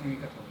सत्संगी कथा।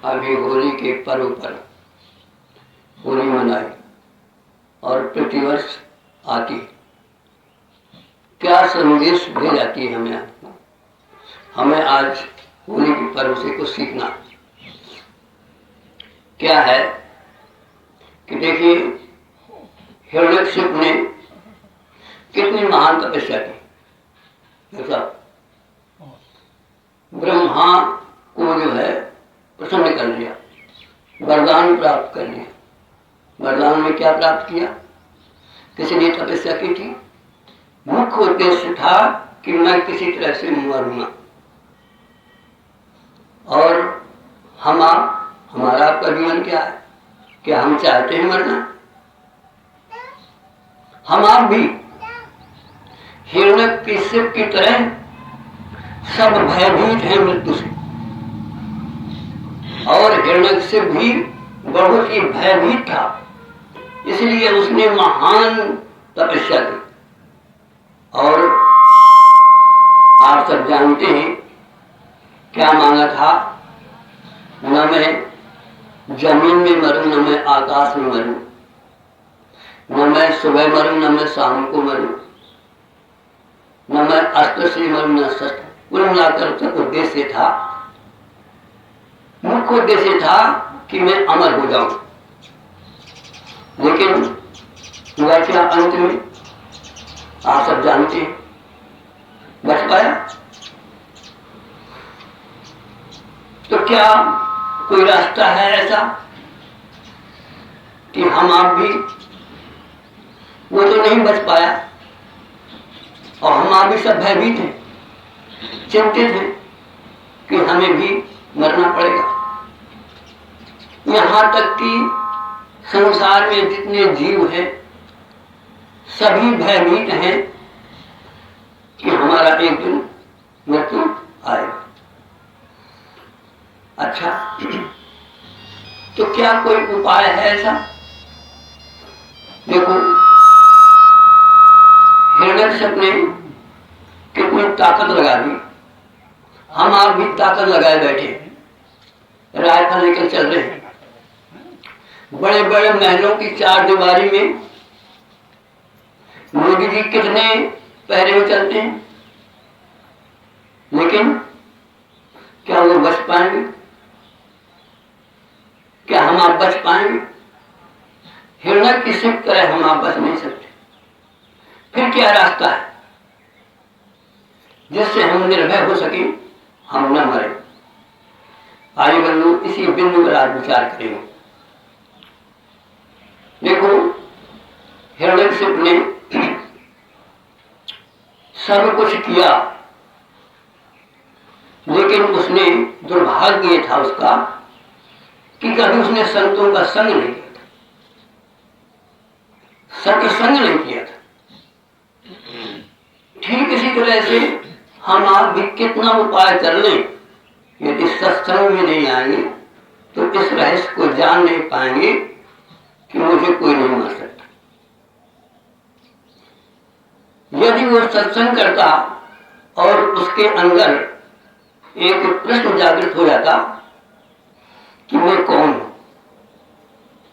अभी होली के पर्व पर होली मनाई और प्रतिवर्ष आती। क्या संदेश दे जाती है हमें आज होली के पर्व से कुछ सीखना क्या है कि देखिए हिरण्यकशिप ने कितनी महान तपस्या की। ऐसा ब्रह्मा को जो है प्रसन्न कर लिया, वरदान प्राप्त कर लिया। वरदान में क्या प्राप्त किया, किसी ने तपस्या की थी, मुख्य उद्देश्य था कि मैं किसी तरह से मरूंगा। और हमारा आपका जीवन क्या है, क्या हम चाहते हैं मरना? हम आप भी हिरण्यकशिप की तरह सब भयभीत हैं मृत्यु से, और हिरण्यकशिप भी बहुत ही भयभीत था, इसलिए उसने महान तपस्या की। और आप सब जानते हैं क्या मांगा था, न मैं जमीन में मरूं, न मैं आकाश में मरूं, न मैं सुबह मरूं, न मैं शाम को मरूं, न मैं अस्त्र से मरूं, न शस्त्र। कुल मिलाकर सब उद्देश्य था, मुख्य उद्देश्य था कि मैं अमर हो जाऊं। लेकिन हुआ क्या अंत में, आप सब जानते हैं, बच पाया? तो क्या कोई रास्ता है ऐसा कि हम आप भी, वो तो नहीं बच पाया और हम आप भी सब भयभीत हैं, चिंतित हैं कि हमें भी मरना पड़ेगा। यहाँ तक कि संसार में जितने जीव हैं सभी भयभीत हैं कि हमारा एक दिन मृत्यु आएगा। अच्छा, तो क्या कोई उपाय है ऐसा देखो हिरण्यकश्यप ने कितनी ताकत लगा दी, हम आप भी ताकत लगाए बैठे, राइफल लेकर चल रहे हैं, बड़े बड़े महलों की चार दीवारी में मोदी जी कितने पहरे में चलते हैं, लेकिन क्या वो बच पाएंगे? क्या हम आप बच पाएंगे? हिरण्यकश्यप की तरह हम आप बच नहीं सकते। फिर क्या रास्ता है जिससे हम निर्भय हो सके, हम न मरे? आर्य बंधु इसी बिंदु पर आज विचार करेंगे। देखो हिरण्यकश्यप ने सब कुछ किया, लेकिन उसने दुर्भाग्य ये था उसका कि कभी उसने संतों का संग नहीं किया था, सत्संग नहीं किया था। ठीक इसी तरह से हम आप भी कितना उपाय कर लें, यदि सत्संग में नहीं आएंगे तो इस रहस्य को जान नहीं पाएंगे कि मुझे कोई नहीं मार सकता। यदि वो सत्संग करता और उसके अंदर एक प्रश्न जागृत हो जाता कि मैं कौन हूं,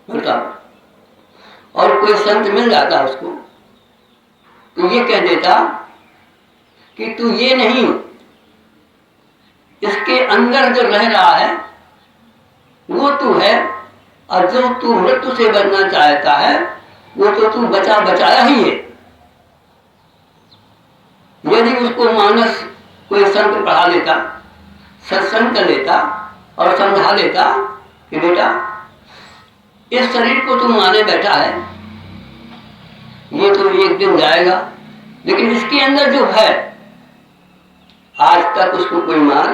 बताओ, और कोई संत मिल जाता उसको तो ये कह देता कि तू ये नहीं, इसके अंदर जो रह रहा है वो तू है, और जो तू मृत्यु से बचना चाहता है वो तो तू बचा बचाया ही है। यदि उसको मानस कोई संत पढ़ा लेता, सत्संग कर लेता और समझा लेता कि बेटा इस शरीर को तू माने बैठा है, ये तो एक दिन जाएगा, लेकिन इसके अंदर जो है आज तक उसको कोई मार,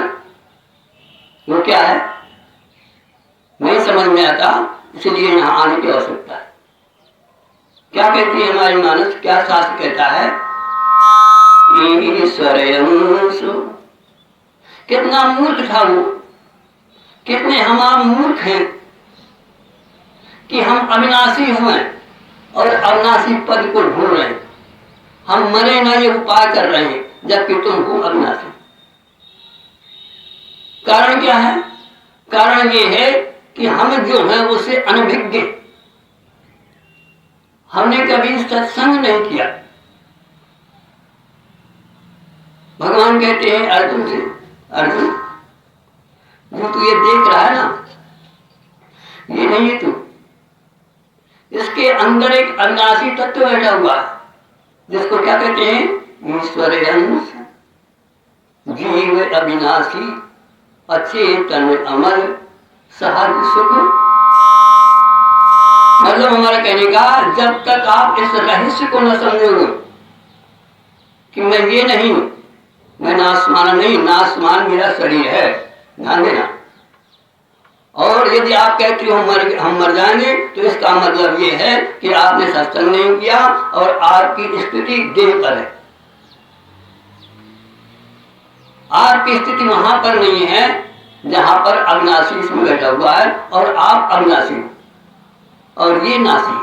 वो क्या है नहीं समझ में आता, इसलिए यहां आने की आवश्यकता है। क्या कहती है हमारी मानस, क्या शास्त्र कहता है? ईश्वर अंशु। कितना मूर्ख था वो, कितने हम आप मूर्ख हैं कि हम अविनाशी हुए और अविनाशी पद को ढूंढ रहे हैं। हम मरे ना ये उपाय कर रहे हैं, जबकि तुम हो अविनाशी। कारण क्या है? कारण ये है कि हम जो है उससे अनभिज्ञ, हमने कभी सत्संग नहीं किया। भगवान कहते हैं अर्जुन से, अर्जुन जो तू ये देख रहा है ना, ये नहीं है तू, इसके अंदर एक अविनाशी तत्व बैठा हुआ है, जिसको क्या कहते हैं? ईश्वर अंश, जीव अविनाशी, अचेतन अमर, सहज सुख। मतलब हमारा कहने का, जब तक आप इस रहस्य को न समझोगे कि मैं ये नहीं, मैं नासमान नहीं, नासमान मेरा शरीर है, ध्यान देना। और यदि आप कहते हो हम मर जाएंगे, तो इसका मतलब ये है कि आपने सत्संग नहीं किया और आपकी स्थिति देह पर है। आपकी स्थिति वहां पर नहीं है जहां पर अविनाशी इसमें बैठा हुआ है और आप अविनाशी हो और ये नाशी।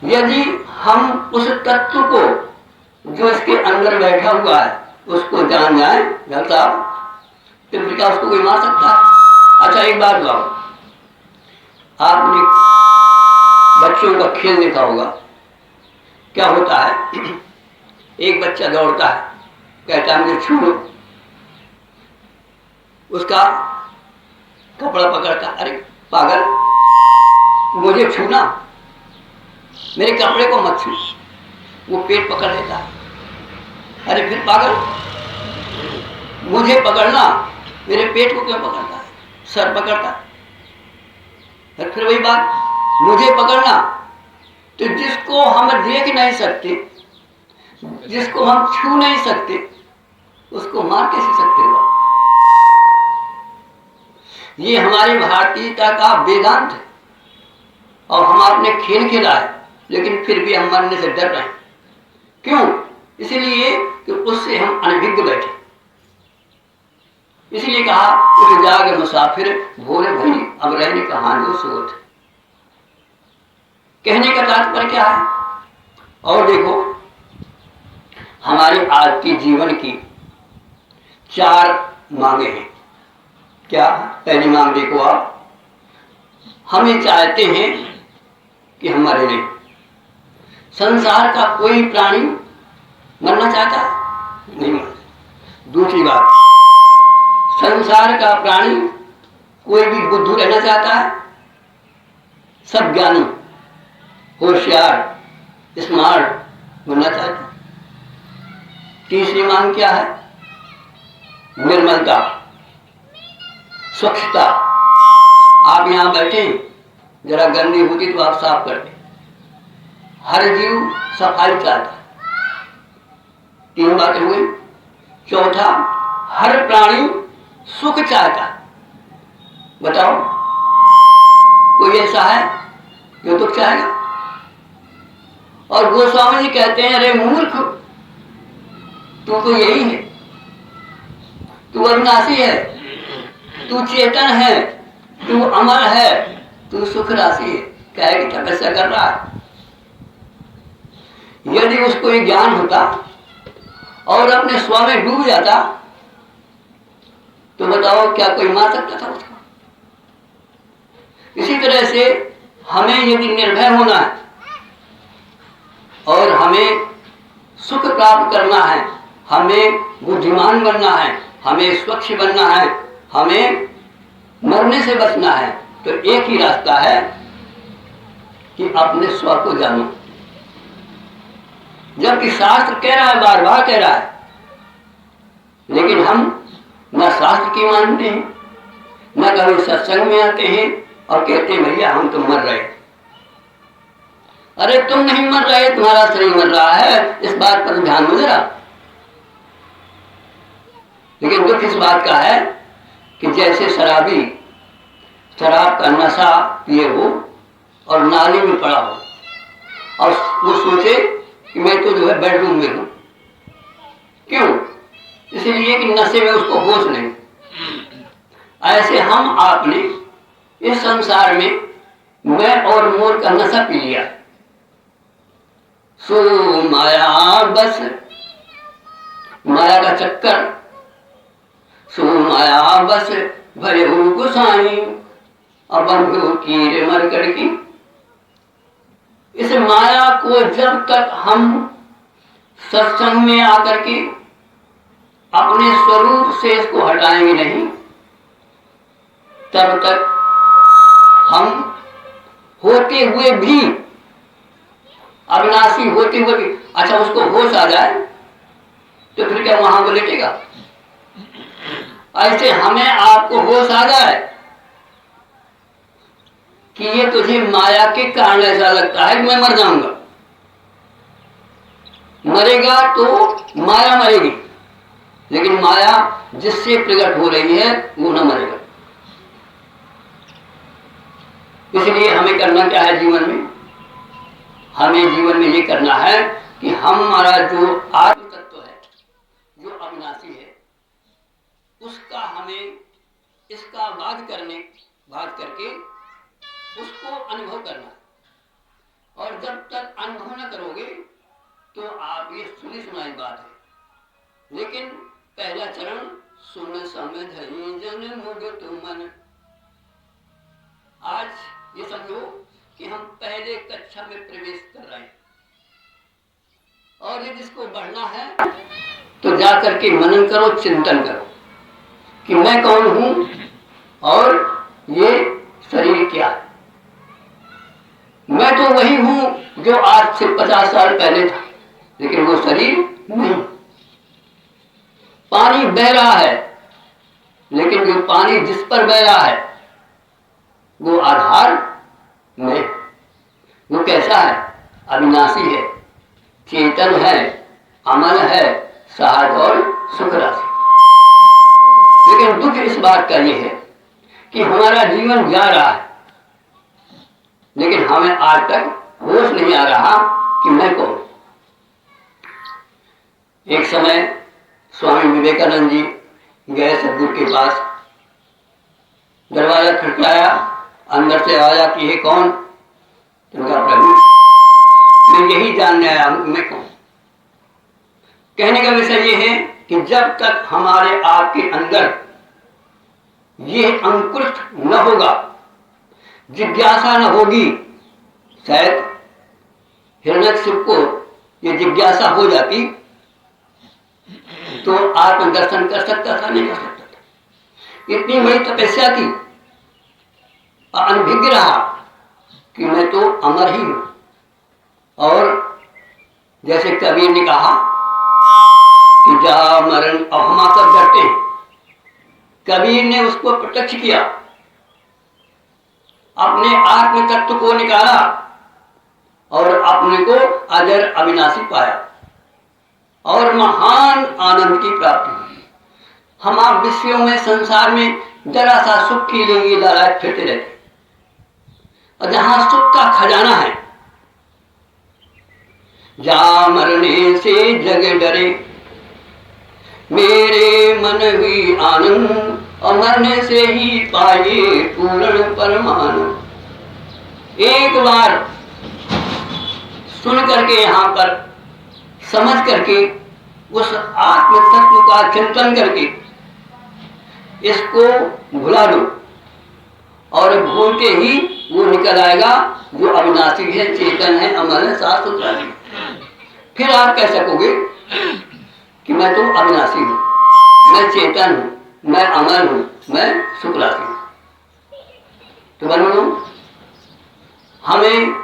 यदि हम उस तत्व को जो इसके अंदर बैठा हुआ है उसको जान जाए, फिर क्या उसको कोई मार सकता है? अच्छा एक बात बताओ, आपने बच्चों का खेल देखा होगा, क्या होता है? एक बच्चा दौड़ता है, कहता है मुझे छू लो, उसका कपड़ा पकड़ता, अरे पागल मुझे छूना, मेरे कपड़े को मत छू। वो पेट पकड़ लेता है, अरे फिर पागल मुझे पकड़ना, मेरे पेट को क्यों पकड़ता है? सर पकड़ता है, फिर वही बात, मुझे पकड़ना। तो जिसको हम देख नहीं सकते, जिसको हम छू नहीं सकते, उसको मार कैसे सकते हो? ये हमारी भारतीयता का वेदांत है और हम आपने खेल खेला है, लेकिन फिर भी हम मरने से डर रहे हैं। क्यों? इसलिए कि उससे हम अनभिज्ञ बैठे। इसलिए कहा उठ जागे मुसाफिर, भोरे भरी अब रहने कहां जो सोच। कहने का तात्पर्य क्या है? और देखो, हमारे आज के जीवन की 4 मांगे हैं। क्या? पहली मांग देखो आप, हम ये चाहते हैं कि हम मरे नहीं। संसार का कोई प्राणी मरना चाहता है? नहीं मरना। दूसरी बात, संसार का प्राणी कोई भी बुद्धू रहना चाहता है? सब ज्ञानी, होशियार, स्मार्ट बनना चाहता है। तीसरी मांग क्या है? निर्मलता, स्वच्छता। आप यहां बैठे, जरा गंदी होती तो आप साफ करते। हर जीव सफाई चाहता है। 3 बातें हुई। चौथा, हर प्राणी सुख चाहता है। बताओ, कोई ऐसा है जो दुख चाहेगा? और गोस्वामी जी कहते हैं, अरे मूर्ख, तू तो यही है, तू अविनाशी है, तू चेतन है, तू अमर है, तू सुख राशि है। कहे कि तपस्या कर रहा है। यदि उसको ये ज्ञान होता और अपने स्व में डूब जाता तो बताओ क्या कोई मार सकता था उसको? इसी तरह से हमें यदि निर्भय होना है और हमें सुख प्राप्त करना है, हमें बुद्धिमान बनना है, हमें स्वच्छ बनना है, हमें मरने से बचना है, तो एक ही रास्ता है कि अपने स्व को जानो। जबकि शास्त्र कह रहा है, बार बार कह रहा है, लेकिन हम न शास्त्र की मानते हैं, न कभी सत्संग में आते हैं और कहते हैं भैया हम तो मर रहे। अरे तुम नहीं मर रहे, तुम्हारा शरीर मर रहा है, इस बात पर ध्यान दो जरा। लेकिन दुख इस बात का है कि जैसे शराबी शराब का नशा पिए हो और नाली में पड़ा हो और वो सोचे कि मैं तो जो है बेडरूम में हूं। क्यों? इसलिए कि नशे में उसको होश नहीं। ऐसे हम आपने इस संसार में मैं और मोर का नशा पी लिया। सो माया बस, माया का चक्कर, सो माया बस भरे हो गुसाई और बंधु कीरे मर करके। इस माया को जब तक हम सत्संग में आकर के अपने स्वरूप से इसको हटाएंगे नहीं, तब तक हम होते हुए भी, अविनाशी होते हुए भी, अच्छा उसको होश आ जाए तो फिर क्या वहां वो लेटेगा? ऐसे हमें आपको होश आ जाए कि ये तुझे माया के कारण ऐसा लगता है कि मैं मर जाऊंगा। मरेगा तो माया मरेगी, लेकिन माया जिससे प्रकट हो रही है वो न मरेगा। इसलिए हमें करना क्या है जीवन में? हमें जीवन में ये करना है कि हमारा जो आत्म तत्व है, जो अविनाशी है, उसका हमें इसका बात करके उसको अनुभव करना है। और जब तक अनुभव न करोगे तो आप ये सुनी सुनाई बात है। लेकिन पहला चरण सुन समझ जन मुगत मन। आज ये समझो कि हम पहले कक्षा में प्रवेश कर रहे हैं और यदि इसको बढ़ना है तो जाकर के मनन करो, चिंतन करो कि मैं कौन हूं और ये शरीर क्या है। मैं तो वही हूं जो आज से 50 साल पहले था, लेकिन वो शरीर नहीं। पानी बह रहा है, लेकिन जो पानी जिस पर बह रहा है वो आधार नहीं। वो कैसा है? अविनाशी है, चेतन है, अमल है, सहज और सुख राशि। लेकिन दुख इस बात का ये है कि हमारा जीवन जा रहा है, लेकिन हमें आज तक होश नहीं आ रहा कि मैं कौन। एक समय स्वामी विवेकानंद जी गए सदगुरु के पास। दरवाजा खटखटाया, अंदर से आवाज आती है, कौन? उनका प्रभु। यही जानने आया हूं मैं कौन। कहने का विषय ये है कि जब तक हमारे आपके अंदर ये अंकुरित न होगा, जिज्ञासा न होगी, शायद हिरण्यकशिपु को ये जिज्ञासा हो जाती तो आत्मदर्शन कर सकता था, नहीं कर सकता था। इतनी बड़ी तपस्या की, अनभिज्ञ रहा कि मैं तो अमर ही हूं। और जैसे कबीर ने कहा कि जा मरण, अब हम आकर डरते हैं, कबीर ने उसको प्रत्यक्ष किया, अपने आत्म तत्व को निकाला और अपने को अजर अविनाशी पाया और महान आनंद की प्राप्ति हुई। हम आप विश्वों में, संसार में जरा सा सुख के लिए लड़ाई फिरते रहते, और जहां सुख का खजाना है, जा मरने से जग डरे, मेरे मन हुई आनंद, और मरने से ही पाए पूर्ण परमानंद। एक बार सुन करके, यहां पर समझ करके, उस आत्म तत्व का चिंतन करके इसको भुला दो और भूल के ही वो निकल आएगा जो अविनाशी है, चेतन है, अमर है, साफ सुथरा है। फिर आप कह सकोगे कि मैं तो अविनाशी हूं, मैं चेतन हूं, मैं अमर हूं, मैं सुखराशि हूं। तो बनो, हमें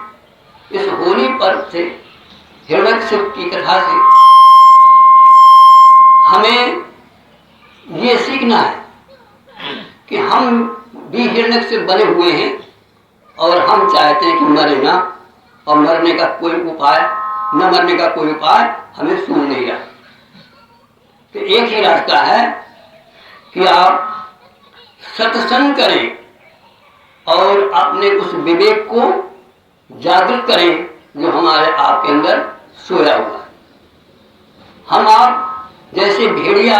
इस होली पर्व से, हिरण्यकशिपु की कथा से हमें ये सीखना है कि हम भी हिरण्यकशिपु बने हुए हैं और हम चाहते हैं कि मरे ना, और मरने का कोई उपाय, न मरने का कोई उपाय हमें सूझ नहीं रहा। तो एक ही रास्ता है कि आप सत्संग करें और अपने उस विवेक को जागृत करें जो हमारे आपके अंदर सोया हुआ है। हम आप जैसे भेड़िया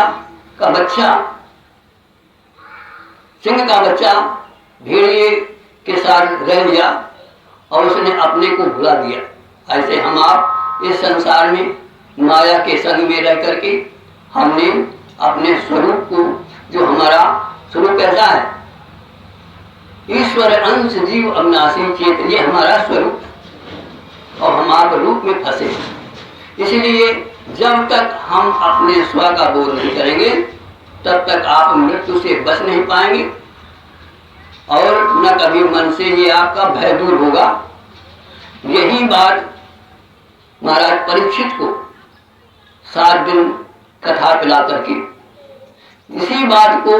का बच्चा, सिंह का बच्चा भेड़िए के साथ रह लिया और उसने अपने को भुला दिया, ऐसे हम आप इस संसार में माया के संग में रह करके हमने अपने स्वरूप को, जो हमारा स्वरूप कैसा है, ईश्वर अंश जीव अविनाशी चेत, ये हमारा स्वरूप है और हम आप रूप में फंसे। इसलिए जब तक हम अपने स्व का बोध नहीं करेंगे तब तक आप मृत्यु से बच नहीं पाएंगे और न कभी मन से ये आपका भय दूर होगा। यही बात महाराज परीक्षित को 7 दिन कथा पिला करके, इसी बात को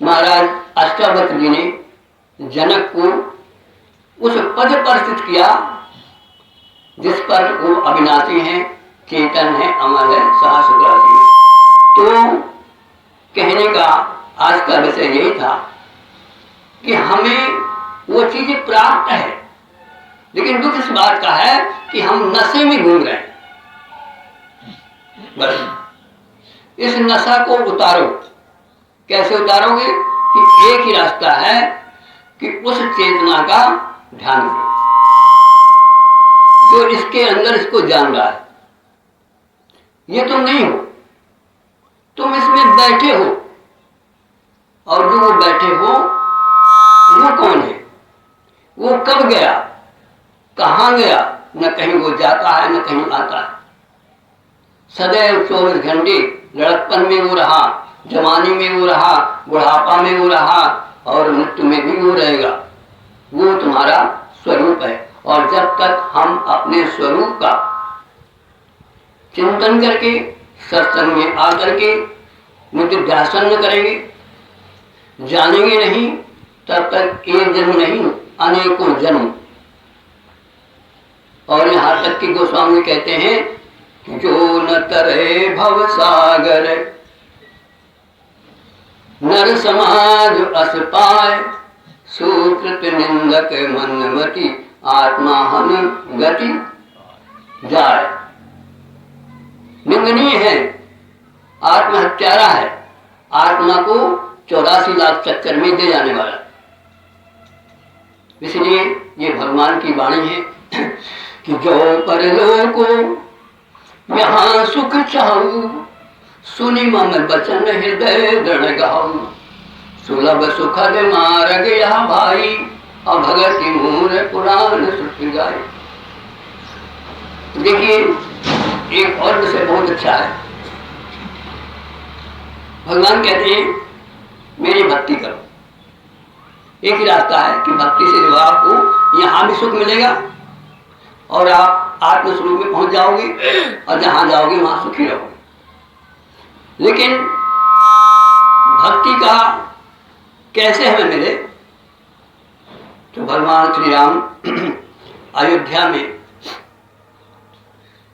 महाराज अष्टावक्र जी ने जनक को उस पद पर स्थित किया जिस पर वो अविनाशी है, चेतन है, अमर है, साहस सुखराशि है। तो कहने का आज का विषय यही था कि हमें वो चीजें प्राप्त है, लेकिन दुख इस बात का है कि हम नशे में घूम रहे हैं। बस इस नशा को उतारो। कैसे उतारोगे? कि एक ही रास्ता है कि उस चेतना का ध्यान करो जो इसके अंदर इसको जान रहा है। ये तुम नहीं हो, तुम इसमें बैठे हो, और जो वो बैठे हो वो कौन है, वो कब गया, कहाँ गया, न कहीं वो जाता है न कहीं आता है। सदैव 24 घंटे लड़कपन में वो रहा, जवानी में वो रहा, बुढ़ापा में वो रहा और मृत्यु में भी वो रहेगा। वो तुम्हारा स्वरूप है। और जब तक हम अपने स्वरूप का चिंतन करके, सत्संग में आकर के निधिध्यासन न करेंगे, जानेंगे नहीं, तब तक एक जन्म नहीं अनेकों जन्म। और यहाँ तक कि गोस्वामी कहते हैं जो न तरे भव सागर, नर समाज अस पाए, सुकृत निंदक मनमति, आत्मा हनि गति जाए। निंदनीय है, आत्महत्यारा है, आत्मा को 84 लाख चक्कर में दे जाने वाला। इसलिए ये भगवान की वाणी है कि जो परलोको यहाँ सुख चाहूं, सुनी मम बचन हृदय दृढ़ गाऊं। सुलभ सुखद मार्ग यह भाई, अभगति मूर पुराण सुख गाई। देखिए एक और विषय बहुत अच्छा है। भगवान कहते हैं मेरी भक्ति करो। एक ही रास्ता है कि भक्ति से जो आपको यहाँ भी सुख मिलेगा और आप आत्मस्वरूप में पहुंच जाओगे और जहां जाओगे वहां सुखी रहोगे। लेकिन भक्ति का कैसे हमें मिले, तो भगवान श्री राम अयोध्या में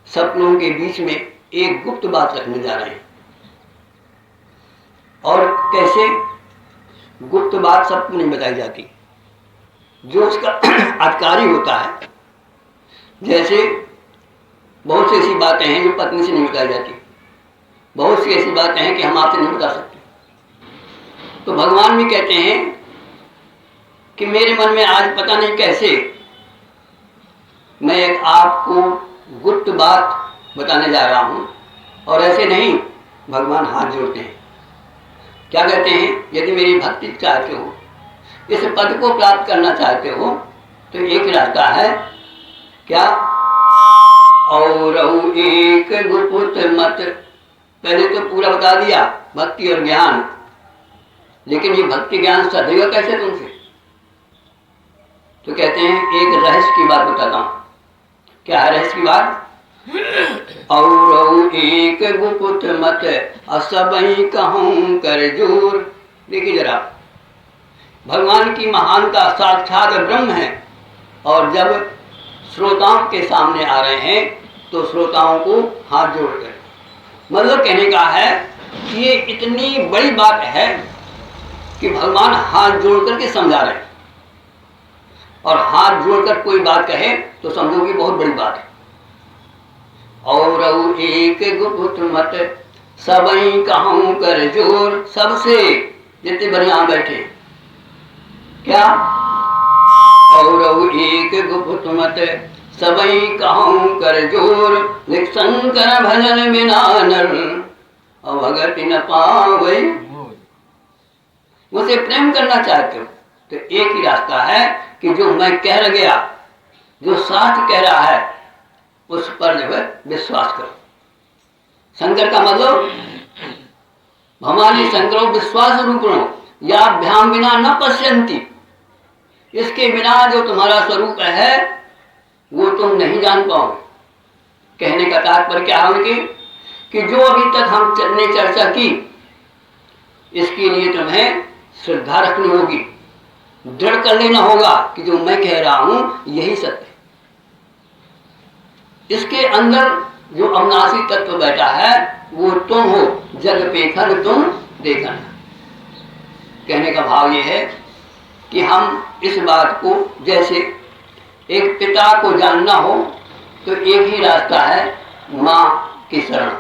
सपनों के बीच में एक गुप्त बात रखने जा रहे हैं। और कैसे गुप्त बात सबको नहीं बताई जाती, जो उसका अधिकारी होता है। जैसे बहुत सी ऐसी बातें हैं जो पत्नी से नहीं बताई जाती, बहुत सी ऐसी बातें हैं कि हम आपसे नहीं बता सकते। तो भगवान भी कहते हैं कि मेरे मन में आज पता नहीं कैसे मैं एक आपको गुप्त बात बताने जा रहा हूं। और ऐसे नहीं, भगवान हाथ जोड़ते हैं, क्या कहते हैं, यदि मेरी भक्ति चाहते हो, इस पद को प्राप्त करना चाहते हो, तो एक ही रास्ता है, क्या, और एक गुप्त मत। पहले तो पूरा बता दिया भक्ति और ज्ञान, लेकिन ये भक्ति ज्ञान सदैव कैसे तुमसे, तो कहते हैं एक रहस्य की बात बताता हूं। क्या है रहस्य की बात, और एक गुप्त मत असबई कहूं कर जोर। देखिए जरा, भगवान की महानता साक्षात ब्रह्म है, और जब श्रोताओं के सामने आ रहे हैं तो श्रोताओं को हाथ जोड़कर, मतलब कहने का है कि ये इतनी बड़ी बात है कि भगवान हाथ जोड़ करके समझा रहे हैं। और हाथ जोड़कर कोई बात कहे तो समझो कि बहुत बड़ी बात है। और एक गुप्त मत सबई कहूं कर जोर, सबसे जितने बड़े यहां बैठे, क्या, और एक गुप्त मत सबई कहूं कर जोर, लिख शंकर भजन बिना नर अवगति न पावै। मुझसे प्रेम करना चाहते हो तो एक ही रास्ता है कि जो मैं कह गया, जो शास्त्र कह रहा है, उस पर जो है विश्वास करो। शंकर का मतलब भवानी शंकरो विश्वास रूपणो याभ्याम बिना न पश्यन्ति। इसके बिना जो तुम्हारा स्वरूप है वो तुम नहीं जान पाओगे। कहने का तात्पर्य क्या है उनके, कि जो अभी तक हमने चर्चा की, इसके लिए तुम्हें श्रद्धा रखनी होगी, दृढ़ कर लेना होगा कि जो मैं कह रहा हूं यही सत्य है। इसके अंदर जो अविनाशी तत्व बैठा है वो तुम हो, जग पेखन तुम देखन। कहने का भाव ये है कि हम इस बात को, जैसे एक पिता को जानना हो तो एक ही रास्ता है माँ की शरण,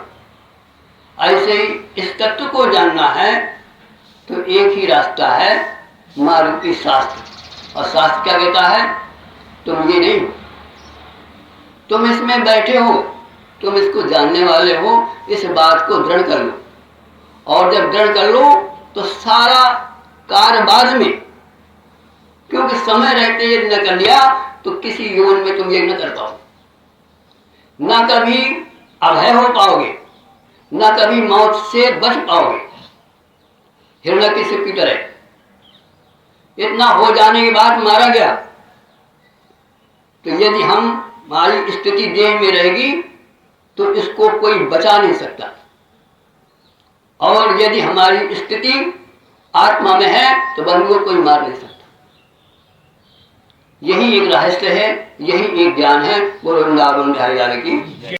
ऐसे ही इस तत्व को जानना है तो एक ही रास्ता है माँ रूपी शास्त्र। और शास्त्र क्या कहता है, तुम ये नहीं हो, तुम इसमें बैठे हो, तुम इसको जानने वाले हो, इस बात को दृढ़ कर लो। और जब दृढ़ कर लो तो सारा कार्य बाद में, क्योंकि समय रहते यदि न कर लिया तो किसी यौवन में तुम ये न कर पाओ, न कभी अभय हो पाओगे, न कभी मौत से बच पाओगे। हिरण्यकशिपु की तरह इतना हो जाने के बाद मारा गया, तो यदि हमारी स्थिति देह में रहेगी तो इसको कोई बचा नहीं सकता, और यदि हमारी स्थिति आत्मा में है तो बंधुओं कोई मार नहीं सकता। यही एक रहस्य है, यही एक ज्ञान है। बोलो वृंदावन बिहारी लाल की।